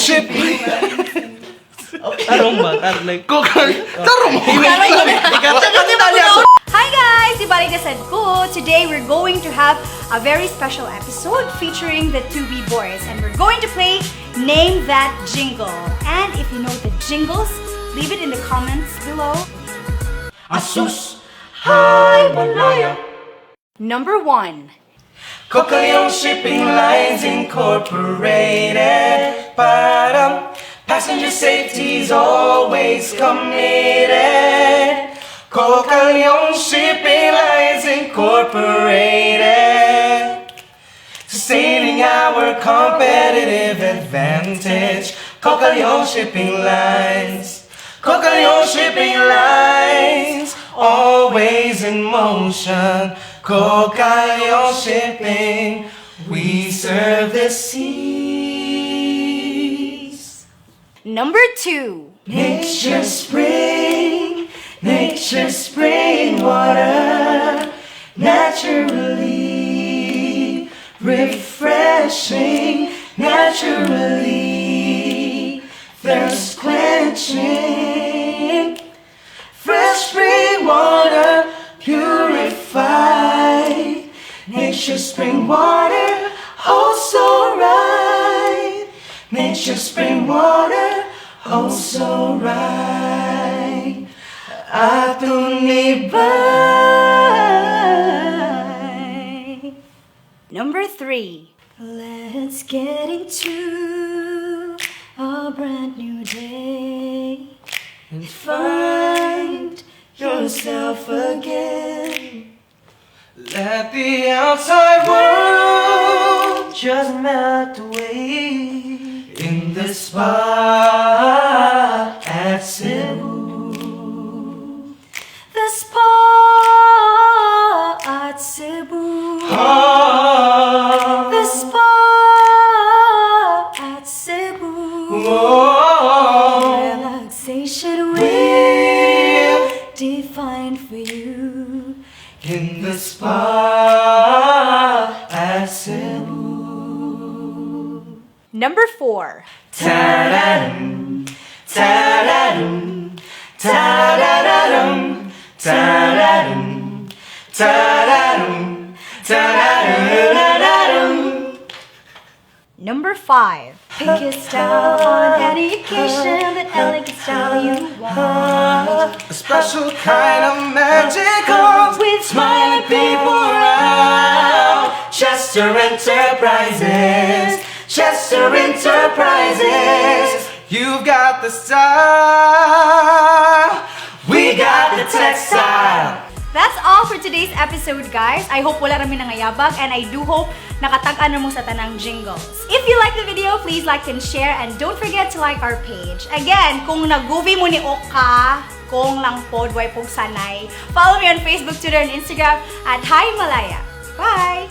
shipping. Tarong ba? Like, Tarong mo. Hi guys! Ibalik na sad ko. Today we're going to have a very special episode featuring the 2B boys. And we're going to play Name That Jingle. And if you know the jingles, leave it in the comments below. Asus, hi, Malaya. Number 1. Coca-Leon Shipping Lines Incorporated. Ba-dum. Passenger safety's always committed. Coca-Leon Shipping Lines Incorporated. Sustaining our competitive advantage. Coca-Leon Shipping Lines. Coca-Leon Shipping Lines. Always in motion. Coca-Leon Shipping. We serve the seas. Number 2. Nature spring water, naturally refreshing, naturally thirst quenching. Fresh spring water, purified. Nature spring water, oh so right. Nature spring water, oh so right. Number 3. Let's get into a brand new day And find yourself again. Let the outside world just melt away in the spa at Cebu. The spa at Cebu. Oh, The spa at Cebu. oh, Relaxation will define for you. in the spa at Cebu. Number 4. Ta-da-dum, ta-da-dum, ta-da-da-dum, ta-da-dum, ta-da-dum, ta-da-da-da-dum. Number 5. Pick your style on any occasion, that elegant style you want. A special kind of magical With smiling people around. Chester Enterprises, Chester Enterprises. You've got the style, we got the textile. That's all for today's episode, guys. I hope wala rami nangayabag, and I do hope nakatag-an mo sa tanang jingles. If you like the video, please like and share, and don't forget to like our page. Again, kung nag-movie mo ni Oka, kung lang pod, way pong sanay, follow me on Facebook, Twitter, and Instagram at Hi Malaya. Bye!